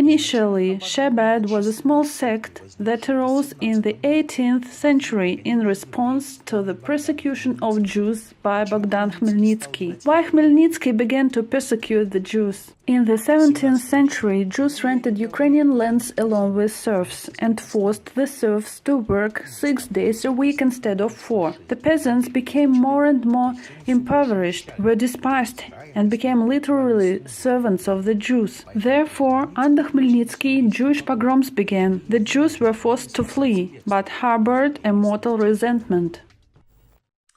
Initially, Chabad was a small sect that arose in the 18th century in response to the persecution of Jews by Bogdan Khmelnytsky. Why Khmelnytsky began to persecute the Jews? In the 17th century, Jews rented Ukrainian lands along with serfs and forced the serfs to work 6 days a week instead of 4. The peasants became more and more impoverished, were despised, and became literally servants of the Jews. Therefore, under Khmelnytsky, Jewish pogroms began. The Jews were forced to flee, but harbored a mortal resentment.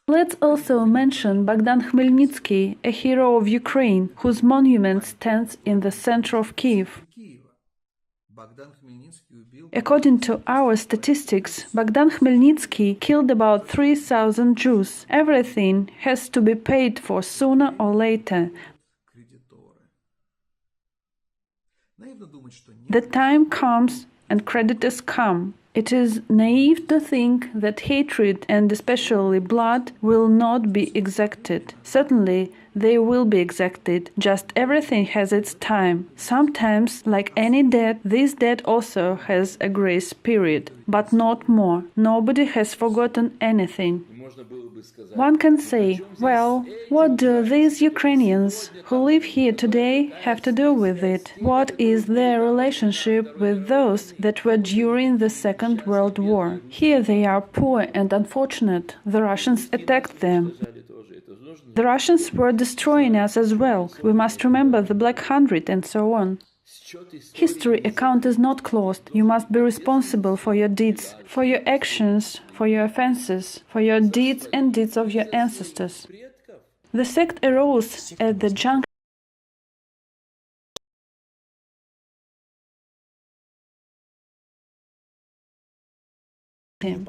Let's also mention Bogdan Khmelnytsky, a hero of Ukraine, whose monument stands in the center of Kiev. According to our statistics, Bogdan Khmelnytsky killed about 3,000 Jews. Everything has to be paid for sooner or later. The time comes and creditors come. It is naive to think that hatred and especially blood will not be exacted. Certainly, they will be exacted, just everything has its time. Sometimes, like any debt, this debt also has a grace period, but not more. Nobody has forgotten anything. One can say, well, what do these Ukrainians who live here today have to do with it? What is their relationship with those that were during the Second World War? Here they are poor and unfortunate. The Russians attacked them. The Russians were destroying us as well. We must remember the Black Hundred and so on. History account is not closed. You must be responsible for your deeds, for your actions, for your offenses, for your deeds and deeds of your ancestors. The sect arose at the junction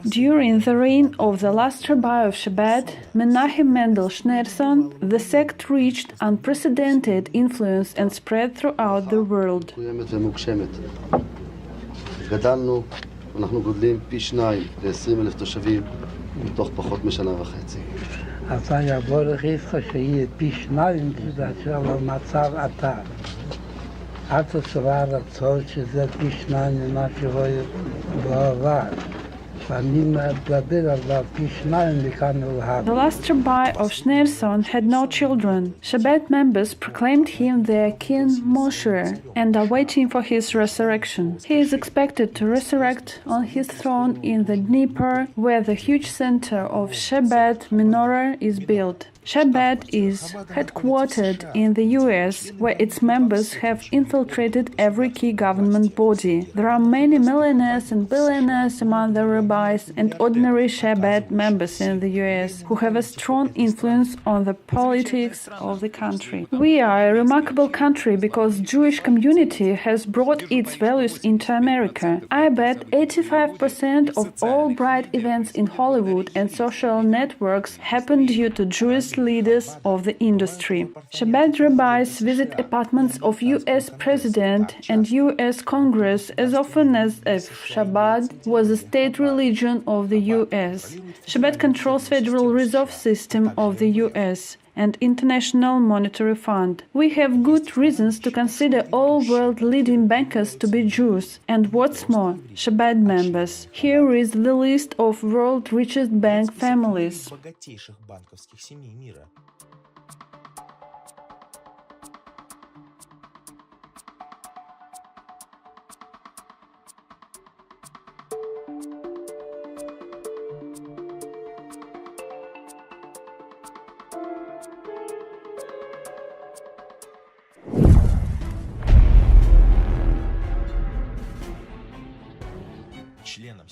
during the reign of the last rabbi of Chabad, Menachem Mendel Schneerson. The sect reached unprecedented influence and spread throughout the world. אנחנו גודלים פי 2 ל-20,000 תושבים מתוך פחות משנה וחצי. אתה יבורך איתך שיהיה פי 2 תדעתו במצב אתה. אתה שבע רצון שזה פי 2 ממה שהיו בעבר. The last rabbi of Schneerson had no children. Chabad members proclaimed him their king Moshe and are waiting for his resurrection. He is expected to resurrect on his throne in the Dnieper, where the huge center of Chabad menorah is built. Chabad is headquartered in the US, where its members have infiltrated every key government body. There are many millionaires and billionaires among the rabbis and ordinary Chabad members in the US who have a strong influence on the politics of the country. We are a remarkable country because Jewish community has brought its values into America. I bet 85% of all bright events in Hollywood and social networks happen due to Jewish leaders of the industry. Chabad rabbis visit apartments of US President and US Congress as often as if Chabad was a state religion of the US. Chabad controls Federal Reserve System of the US and International Monetary Fund. We have good reasons to consider all world leading bankers to be Jews, and what's more, Chabad members. Here is the list of world's richest bank families.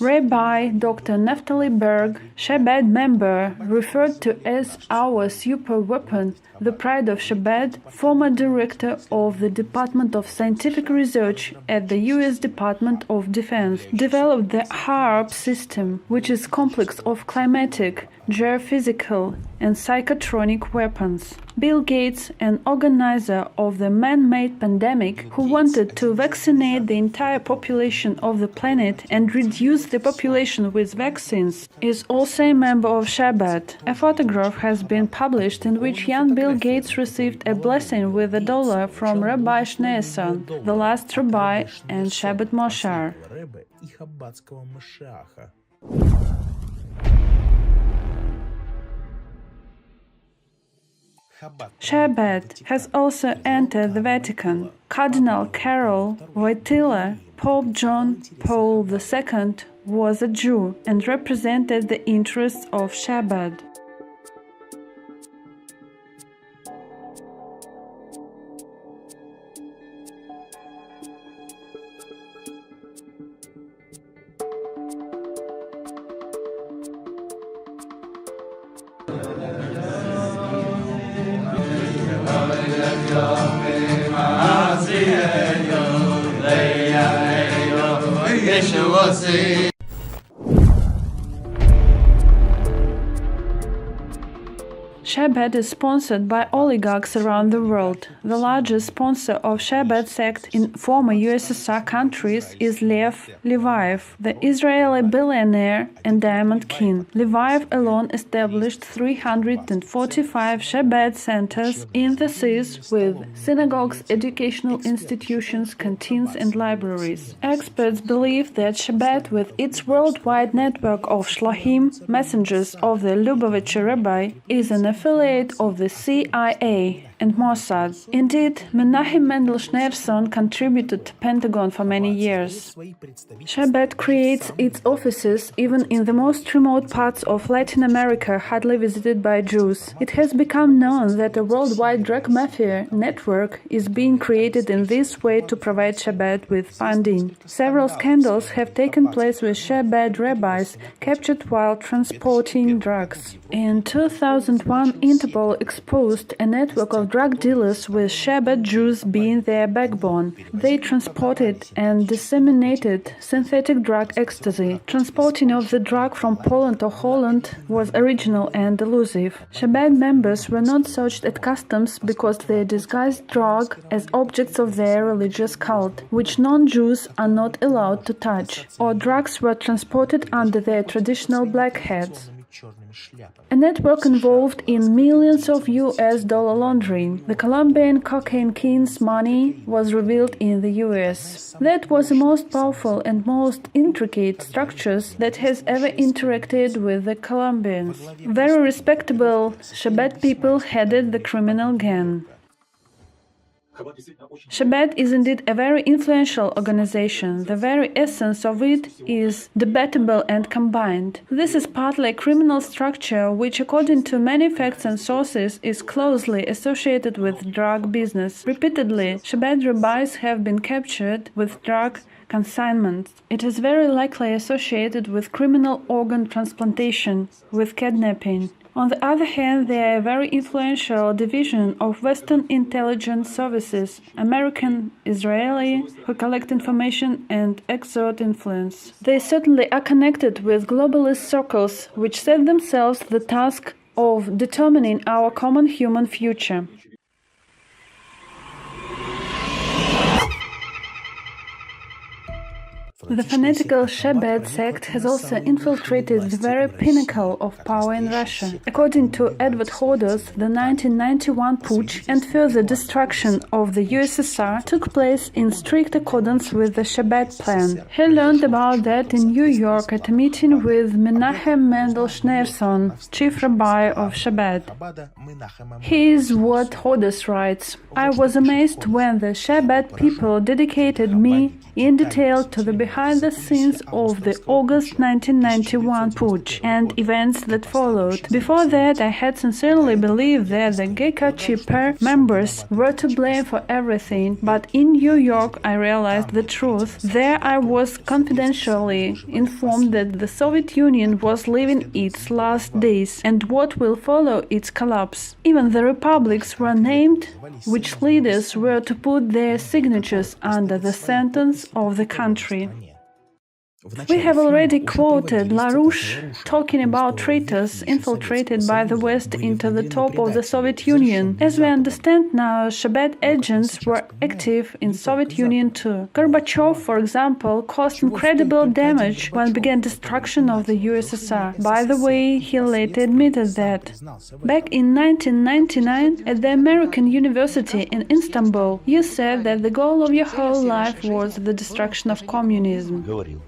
Rabbi Dr. Naftali Berg, Chabad member, referred to as our super weapon, the pride of Chabad, former director of the Department of Scientific Research at the U.S. Department of Defense, developed the HAARP system, which is a complex of climatic, geophysical, and psychotronic weapons. Bill Gates, an organizer of the man-made pandemic, who wanted to vaccinate the entire population of the planet and reduce the population with vaccines, is also a member of Chabad. A photograph has been published in which young Bill Gates received a blessing with $1 from Rabbi Schneerson, the last rabbi and Chabad Mosher. Chabad has also entered the Vatican. Cardinal Karol Wojtyla, Pope John Paul II, was a Jew and represented the interests of Chabad. Chabad is sponsored by oligarchs around the world. The largest sponsor of Chabad sect in former USSR countries is Lev Leviyev, the Israeli billionaire and diamond king. Leviyev alone established 345 Chabad centers in the cities with synagogues, educational institutions, canteens and libraries. Experts believe that Chabad, with its worldwide network of Shlachim, messengers of the Lubavitcher Rabbi, is an affiliate of the CIA and Mossad. Indeed, Menachem Mendel Schneerson contributed to Pentagon for many years. Chabad creates its offices even in the most remote parts of Latin America hardly visited by Jews. It has become known that a worldwide drug mafia network is being created in this way to provide Chabad with funding. Several scandals have taken place with Chabad rabbis captured while transporting drugs. In 2001, Interpol exposed a network of drug dealers with Chabad Jews being their backbone. They transported and disseminated synthetic drug ecstasy. Transporting of the drug from Poland to Holland was original and elusive. Chabad members were not searched at customs because they disguised drug as objects of their religious cult, which non-Jews are not allowed to touch, or drugs were transported under their traditional black hats. A network involved in millions of US dollar laundering. The Colombian cocaine king's money was revealed in the US. That was the most powerful and most intricate structures that has ever interacted with the Colombians. Very respectable Chabad people headed the criminal gang. Chabad is indeed a very influential organization. The very essence of it is debatable and combined. This is partly a criminal structure which, according to many facts and sources, is closely associated with drug business. Repeatedly, Chabad rabbis have been captured with drug consignments. It is very likely associated with criminal organ transplantation, with kidnapping. On the other hand, they are a very influential division of Western intelligence services, American, Israeli, who collect information and exert influence. They certainly are connected with globalist circles, which set themselves the task of determining our common human future. The fanatical Chabad sect has also infiltrated the very pinnacle of power in Russia. According to Edward Hodor's, the 1991 putsch and further destruction of the USSR took place in strict accordance with the Chabad plan. He learned about that in New York at a meeting with Menachem Mendel Schneerson, chief rabbi of Chabad. Here's what Hodor's writes: I was amazed when the Chabad people dedicated me in detail to the behind the scenes of the August 1991 putsch and events that followed. Before that, I had sincerely believed that the GKChP members were to blame for everything, but in New York I realized the truth. There I was confidentially informed that the Soviet Union was living its last days and what will follow its collapse. Even the republics were named, which leaders were to put their signatures under the sentence of the country. We have already quoted LaRouche talking about traitors infiltrated by the West into the top of the Soviet Union. As we understand now, Chabad agents were active in Soviet Union too. Gorbachev, for example, caused incredible damage when began destruction of the USSR. By the way, he later admitted that. Back in 1999, at the American University in Istanbul, you said that the goal of your whole life was the destruction of communism.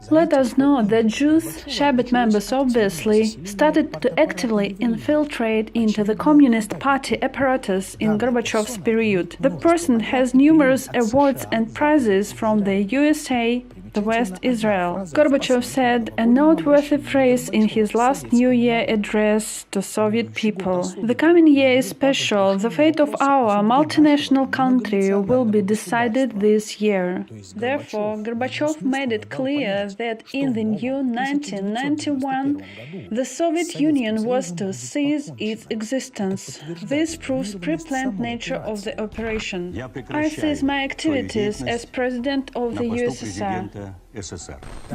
Let us know that Jews, Chabad members obviously, started to actively infiltrate into the Communist Party apparatus in Gorbachev's period. The person has numerous awards and prizes from the USA, the West, Israel. Gorbachev said a noteworthy phrase in his last New Year address to Soviet people. The coming year is special. The fate of our multinational country will be decided this year. Therefore, Gorbachev made it clear that in the new 1991, the Soviet Union was to cease its existence. This proves pre-planned nature of the operation. I cease my activities as President of the USSR.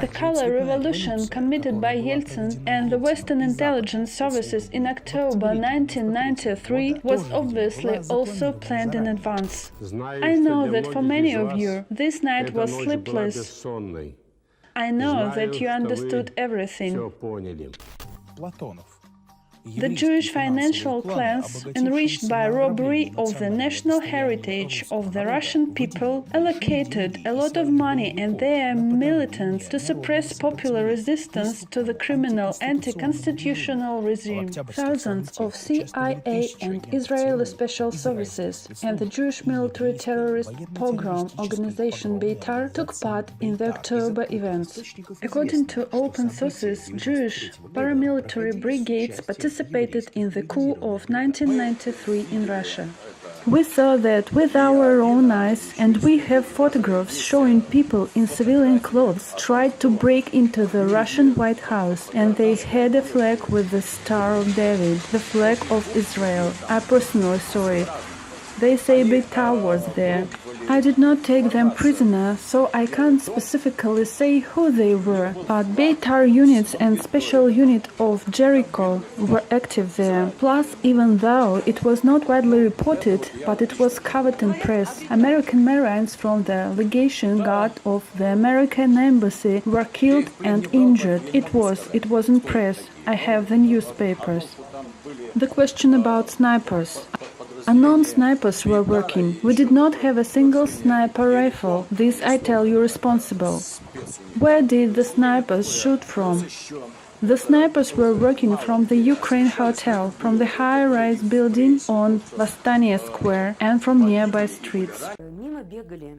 The color revolution committed by Yeltsin and the Western intelligence services in October 1993 was obviously also planned in advance. I know that for many of you, this night was sleepless. I know that you understood everything. The Jewish financial class, enriched by robbery of the national heritage of the Russian people, allocated a lot of money and their militants to suppress popular resistance to the criminal anti-constitutional regime. Thousands of CIA and Israeli special services and the Jewish military terrorist pogrom organization Beitar took part in the October events. According to open sources, Jewish paramilitary brigades participated in the coup of 1993 in Russia. We saw that with our own eyes, and we have photographs showing people in civilian clothes tried to break into the Russian White House, and they had a flag with the Star of David, the flag of Israel. I personally saw it. They say Beitar was there. I did not take them prisoner, so I can't specifically say who they were, but Beitar units and special unit of Jericho were active there. Plus, even though it was not widely reported, but it was covered in press, American Marines from the legation guard of the American embassy were killed and injured. It was in press. I have the newspapers. The question about snipers. Unknown snipers were working. We did not have a single sniper rifle. This I tell you responsible. Where did the snipers shoot from? The snipers were working from the Ukraine Hotel, from the high-rise building on Vastania Square, and from nearby streets.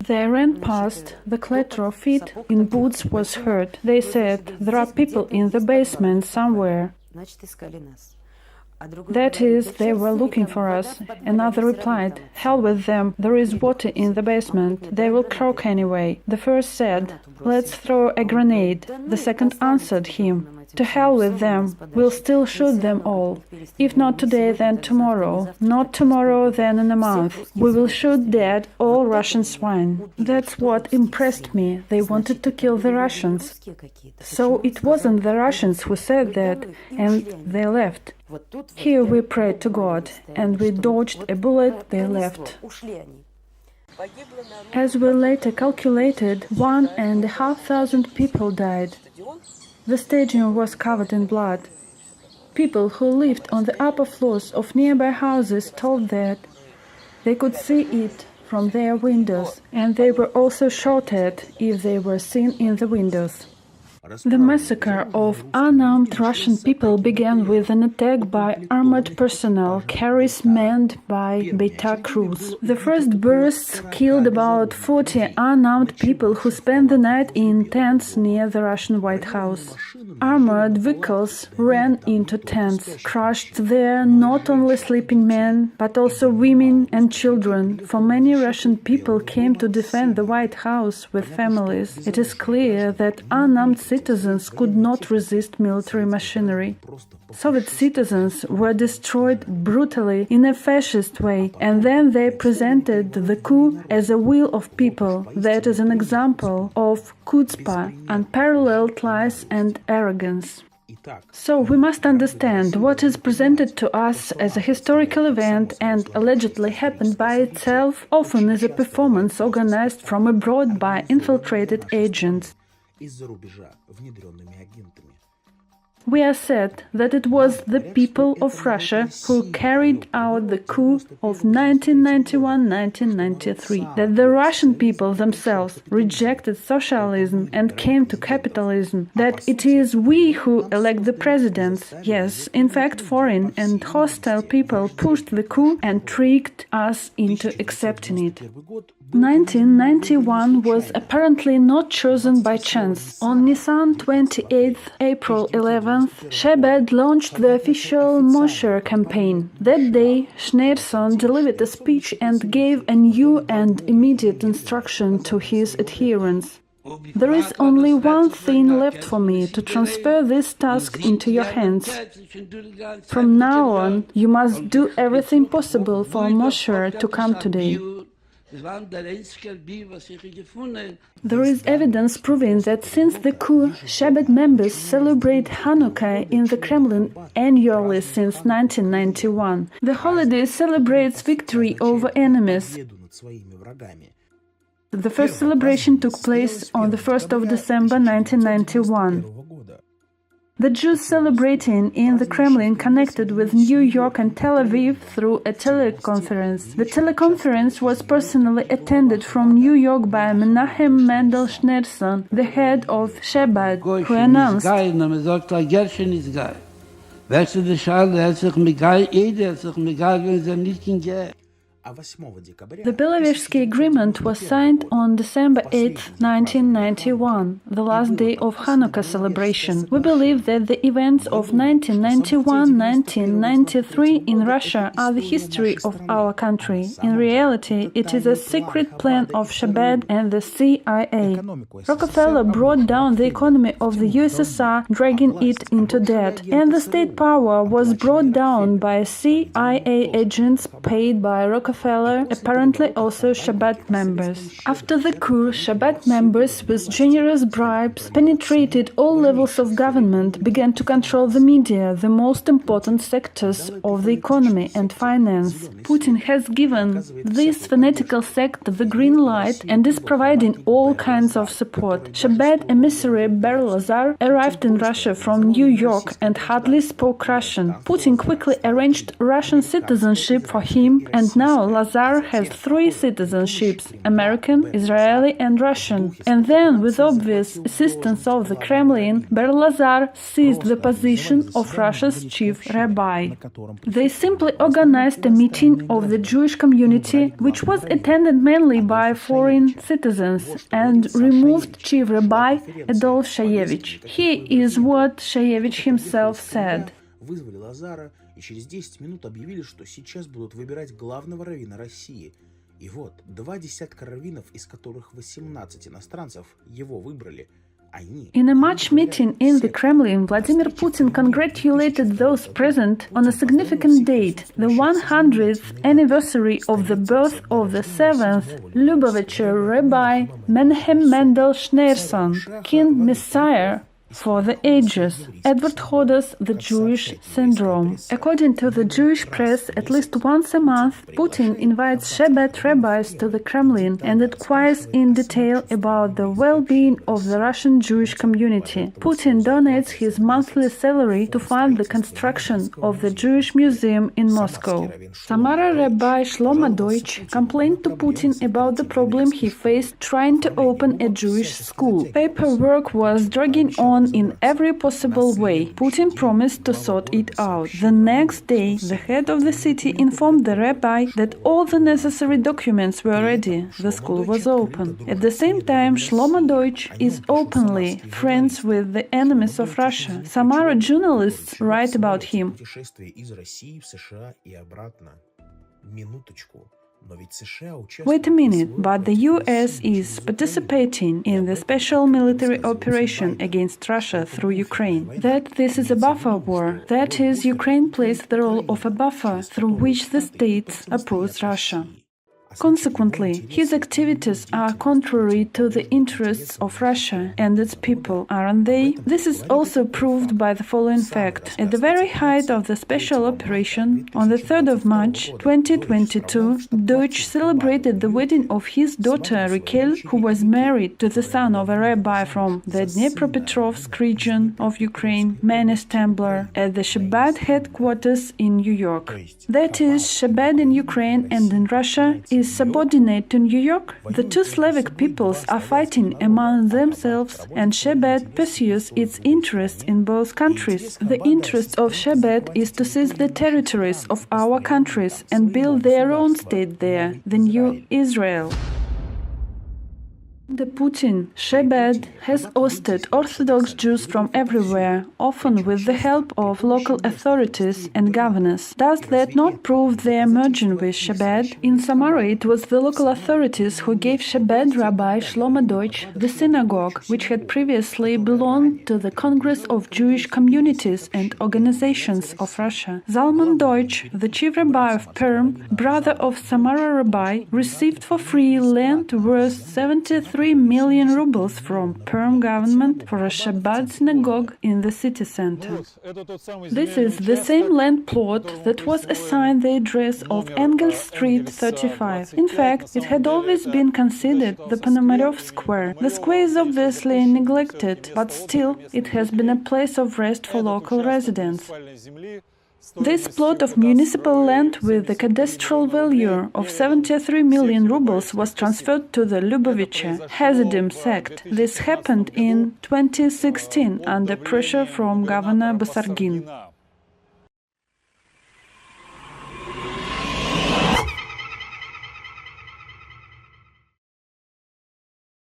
They ran past. The clatter of feet in boots was heard. They said, "There are people in the basement somewhere." That is, they were looking for us. Another replied, "Hell with them, there is water in the basement. They will croak anyway." The first said, "Let's throw a grenade." The second answered him, "To hell with them, we'll still shoot them all. If not today, then tomorrow. Not tomorrow, then in a month. We will shoot dead all Russian swine." That's what impressed me. They wanted to kill the Russians. So it wasn't the Russians who said that, and they left. Here we prayed to God, and we dodged a bullet, they left. As we later calculated, 1,500 people died. The stadium was covered in blood. People who lived on the upper floors of nearby houses told that they could see it from their windows, and they were also shot at if they were seen in the windows. The massacre of unarmed Russian people began with an attack by armored personnel, carriers manned by Beitar crews. The first bursts killed about 40 unarmed people who spent the night in tents near the Russian White House. Armored vehicles ran into tents, crushed there not only sleeping men, but also women and children, for many Russian people came to defend the White House with families. It is clear that unarmed citizens citizens could not resist military machinery. Soviet citizens were destroyed brutally in a fascist way, and then they presented the coup as a will of people. That is an example of chutzpah, unparalleled lies and arrogance. So we must understand what is presented to us as a historical event and allegedly happened by itself often is a performance organized from abroad by infiltrated agents. We are said that it was the people of Russia who carried out the coup of 1991-1993, that the Russian people themselves rejected socialism and came to capitalism, that it is we who elect the presidents. Yes, in fact, foreign and hostile people pushed the coup and tricked us into accepting it. 1991 was apparently not chosen by chance. On Nisan 28th, April 11th, Chabad launched the official Mosher campaign. That day, Schneerson delivered a speech and gave a new and immediate instruction to his adherents. There is only one thing left for me to transfer this task into your hands. From now on, you must do everything possible for Mosher to come today. There is evidence proving that since the coup, Chabad members celebrate Hanukkah in the Kremlin annually since 1991. The holiday celebrates victory over enemies. The first celebration took place on the 1st of December 1991. The Jews celebrating in the Kremlin connected with New York and Tel Aviv through a teleconference. The teleconference was personally attended from New York by Menachem Mendel Schneerson, the head of Chabad, who announced, the Belovezhsky Agreement was signed on December 8, 1991, the last day of Hanukkah celebration. We believe that the events of 1991-1993 in Russia are the history of our country. In reality, it is a secret plan of Chabad and the CIA. Rockefeller brought down the economy of the USSR, dragging it into debt, and the state power was brought down by CIA agents paid by Rockefeller, apparently also Chabad members. After the coup, Chabad members with generous bribes penetrated all levels of government, began to control the media, the most important sectors of the economy and finance. Putin has given this fanatical sect the green light and is providing all kinds of support. Chabad emissary Ber Lazar arrived in Russia from New York and hardly spoke Russian. Putin quickly arranged Russian citizenship for him, and now Lazar has 3 citizenships: American, Israeli and Russian. And then, with obvious assistance of the Kremlin, Ber Lazar seized the position of Russia's chief rabbi. They simply organized a meeting of the Jewish community, which was attended mainly by foreign citizens, and removed chief rabbi Adolf Shayevich. Here is what Shayevich himself said. И через 10 минут объявили, что сейчас будут выбирать главного раввина России. И вот, 2 десятка раввинов, из которых 18 иностранцев, его выбрали. In a March meeting in the Kremlin, Vladimir Putin congratulated those present on a significant date, the 100th anniversary of the birth of the 7th Lubavitcher Rabbi Menachem Mendel Schneerson, King Messiah for the ages, Edward Hodder's The Jewish Syndrome. According to the Jewish press, at least once a month, Putin invites Chabad rabbis to the Kremlin and inquires in detail about the well-being of the Russian Jewish community. Putin donates his monthly salary to fund the construction of the Jewish Museum in Moscow. Samara Rabbi Shlomo Deutsch complained to Putin about the problem he faced trying to open a Jewish school. Paperwork was dragging on in every possible way. Putin promised to sort it out. The next day, the head of the city informed the rabbi that all the necessary documents were ready. The school was open. At the same time, Shlomo Deutsch is openly friends with the enemies of Russia. Samara journalists write about him. Wait a minute, but the US is participating in the special military operation against Russia through Ukraine. That this is a buffer war. That is, Ukraine plays the role of a buffer through which the states oppose Russia. Consequently, his activities are contrary to the interests of Russia and its people, aren't they? This is also proved by the following fact. At the very height of the special operation, on the 3rd of March 2022, Deutsch celebrated the wedding of his daughter Raquel, who was married to the son of a rabbi from the Dnipropetrovsk region of Ukraine, Menes Templar, at the Chabad headquarters in New York. That is, Chabad in Ukraine and in Russia is subordinate to New York. The two Slavic peoples are fighting among themselves, and Chabad pursues its interests in both countries. The interest of Chabad is to seize the territories of our countries and build their own state there, the new Israel. The Putin, Chabad, has ousted Orthodox Jews from everywhere, often with the help of local authorities and governors. Does that not prove their merging with Chabad? In summary, it was the local authorities who gave Chabad Rabbi Shlomo Deutsch the synagogue, which had previously belonged to the Congress of Jewish Communities and Organizations of Russia. Zalman Deutsch, the chief rabbi of Perm, brother of Samara Rabbi, received for free land worth 73 million rubles from Perm government for a Chabad synagogue in the city center. This is the same land plot that was assigned the address of Engels Street 35. In fact, it had always been considered the Ponomarev Square. The square is obviously neglected, but still it has been a place of rest for local residents. This plot of municipal land with the cadastral value of 73 million rubles was transferred to the Lubavitcher Hasidim sect. This happened in 2016 under pressure from Governor Basargin.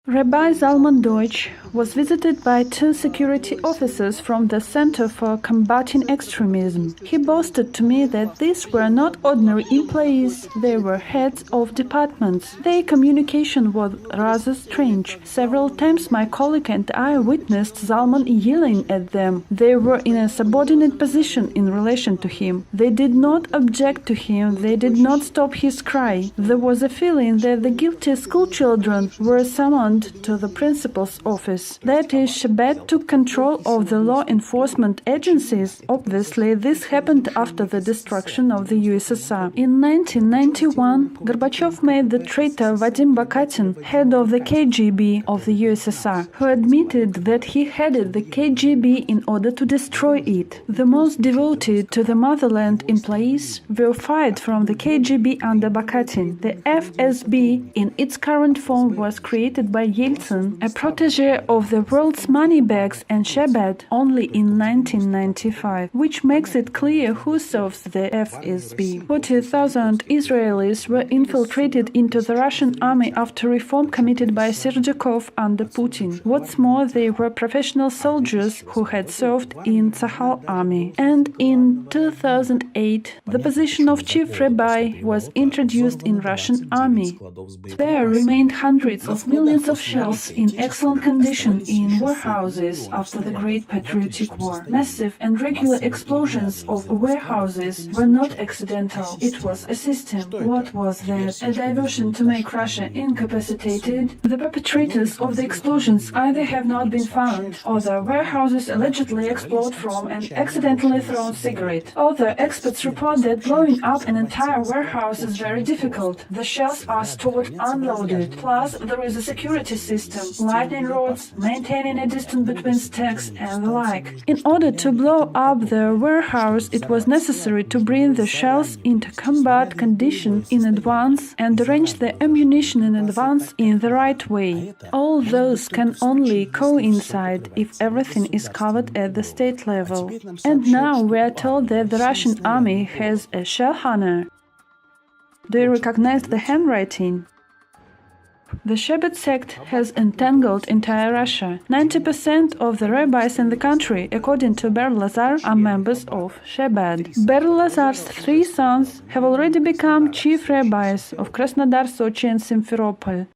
Rabbi Zalman Deutsch was visited by two security officers from the Center for Combating Extremism. He boasted to me that these were not ordinary employees, they were heads of departments. Their communication was rather strange. Several times my colleague and I witnessed Zalman yelling at them. They were in a subordinate position in relation to him. They did not object to him, they did not stop his cry. There was a feeling that the guilty schoolchildren were summoned to the principal's office. That is, Chabad took control of the law enforcement agencies. Obviously, this happened after the destruction of the USSR. In 1991, Gorbachev made the traitor Vadim Bakatin head of the KGB of the USSR, who admitted that he headed the KGB in order to destroy it. The most devoted to the motherland employees were fired from the KGB under Bakatin. The FSB, in its current form, was created by Yeltsin, a protege of the world's moneybags and Chabad, only in 1995, which makes it clear who serves the FSB. 40,000 Israelis were infiltrated into the Russian army after reform committed by Serdyakov under Putin. What's more, they were professional soldiers who had served in Tzahal army. And in 2008, the position of chief rabbi was introduced in Russian army. There remained hundreds of millions of shells in excellent condition in warehouses after the Great Patriotic War. Massive and regular explosions of warehouses were not accidental. It was a system. What was that? A diversion to make Russia incapacitated? The perpetrators of the explosions either have not been found, or the warehouses allegedly explode from an accidentally thrown cigarette. Other experts report that blowing up an entire warehouse is very difficult. The shells are stored unloaded. Plus, there is a security system, lightning rods, maintaining a distance between stacks, and the like. In order to blow up the warehouse, it was necessary to bring the shells into combat condition in advance and arrange the ammunition in advance in the right way. All those can only coincide if everything is covered at the state level. And now we are told that the Russian army has a shell hunter. Do you recognize the handwriting? The Chabad sect has entangled entire Russia. 90% of the rabbis in the country, according to Berlazar, are members of Chabad. Berlazar's 3 sons have already become chief rabbis of Krasnodar, Sochi and Simferopol.